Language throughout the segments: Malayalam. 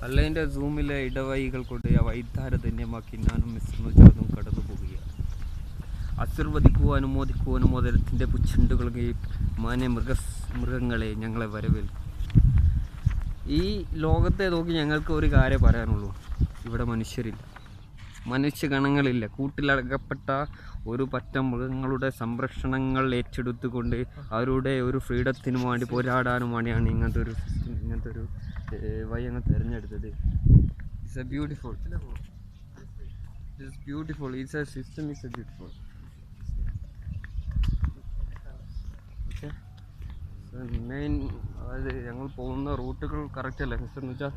അല്ലതിൻ്റെ സൂമിലെ ഇടവഴികൾ കൊണ്ട് ആ വൈദ്ധാര ധന്യമാക്കി ഞാനും മിസ്റ്റർ ചാതും കടന്നു പോവുകയാണ്. ആശീർവദിക്കുവാനും അനുമോദിക്കുവാനും മുതലത്തിൻ്റെ പുച്ചണ്ടുകളെയും മാന്യ മൃഗങ്ങളെ ഞങ്ങളെ വരവേൽക്കും. ഈ ലോകത്തെ നോക്കി ഞങ്ങൾക്ക് ഒരു കാര്യം പറയാനുള്ളൂ, ഇവിടെ മനുഷ്യരില്ല, മനുഷ്യഗണങ്ങളില്ല. കൂട്ടിലടക്കപ്പെട്ട ഒരു പറ്റം മൃഗങ്ങളുടെ സംരക്ഷണങ്ങൾ ഏറ്റെടുത്തുകൊണ്ട് അവരുടെ ഒരു ഫ്രീഡത്തിന് വേണ്ടി പോരാടാനും വേണ്ടിയാണ് ഇങ്ങനത്തെ ഒരു വഴി ഞങ്ങൾ തിരഞ്ഞെടുത്തത്. It's A beautiful, it's beautiful, it's A system, it's A beautiful. Okay, main അതായത് ഞങ്ങൾ പോകുന്ന റൂട്ടുകൾ കറക്റ്റ് അല്ലേ മിസ്റ്റർ എന്ന് വെച്ചാൽ?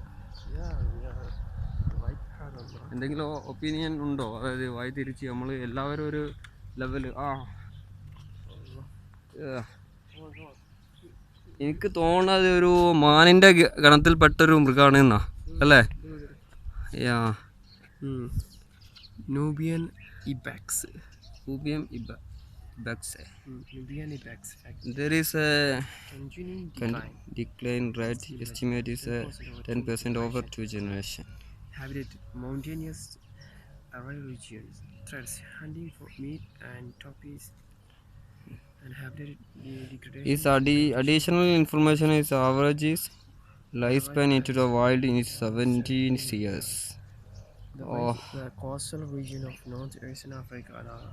എന്തെങ്കിലും ഒപ്പീനിയൻ ഉണ്ടോ? അതായത് വഴിതിരിച്ച് നമ്മൾ എല്ലാവരും ഒരു ലെവല് എനിക്ക് തോന്നുന്നത് ഒരു മാനിൻ്റെ ഗണത്തിൽപ്പെട്ടൊരു മൃഗമാണ് എന്നാ അല്ലേ? Nubian ibex. Nubian ibex. Nubian ibex. There is a decline rate estimate is 10% over 2 generations. Habitat mountainous arid regions, threats hunting for meat and toppies, and habitat degradation. Is additional information is average is lifespan into the wild is 17 years. The coastal region of northeastern Africa are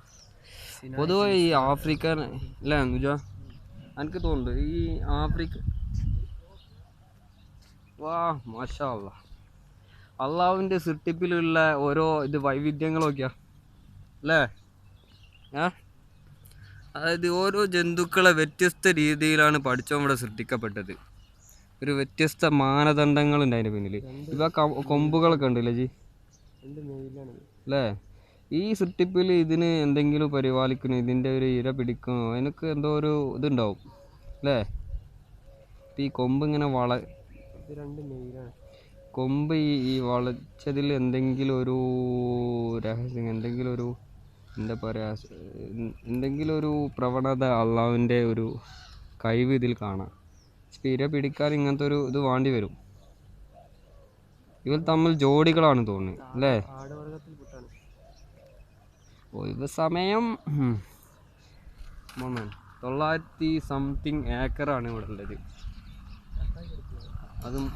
പൊതുവെ ഈ ആഫ്രിക്കൻ അല്ലേ എന്നുവെച്ചാ എനിക്ക് തോന്നുന്നുണ്ട് ഈ ആഫ്രിക്ക മാഷാ അല്ലാഹ്, അള്ളാഹുവിൻ്റെ സൃഷ്ടിപ്പിലുള്ള ഓരോ വൈവിധ്യങ്ങളൊക്കെയാ അല്ലേ? അതായത് ഓരോ ജന്തുക്കളെ വ്യത്യസ്ത രീതിയിലാണ് പഠിച്ചവൻ ഇവിടെ സൃഷ്ടിക്കപ്പെട്ടത്. ഒരു വ്യത്യസ്ത മാനദണ്ഡങ്ങളുണ്ട് അതിൻ്റെ പിന്നിൽ. ഇവ കൊമ്പുകളൊക്കെ ഉണ്ടല്ലേ ജി അല്ലേ? ഈ സൃഷ്ടിപ്പിൽ ഇതിന് എന്തെങ്കിലും പരിപാലിക്കണം, ഇതിൻ്റെ ഒരു ഇര പിടിക്കണോ, അതിനൊക്കെ എന്തോ ഒരു ഇതുണ്ടാവും അല്ലേ? ഇപ്പം ഈ കൊമ്പ് ഇങ്ങനെ കൊമ്പ് ഈ വളച്ചതിൽ എന്തെങ്കിലും ഒരു രഹസ്യം, എന്തെങ്കിലും ഒരു എന്താ പറയുക, എന്തെങ്കിലും ഒരു പ്രവണത, അള്ളാഹുവിൻ്റെ ഒരു കഴിവ് ഇതിൽ കാണാം. ഇര പിടിക്കാൻ ഇങ്ങനത്തെ ഒരു ഇത് വേണ്ടി വരും. ഇവർ തമ്മിൽ ജോഡികളാണ് തോന്നുന്നത് അല്ലേ? ഒഴിവ് സമയം 900 സംതിങ് ഏക്കറാണ് ഇവിടെ ഉള്ളത്. അതും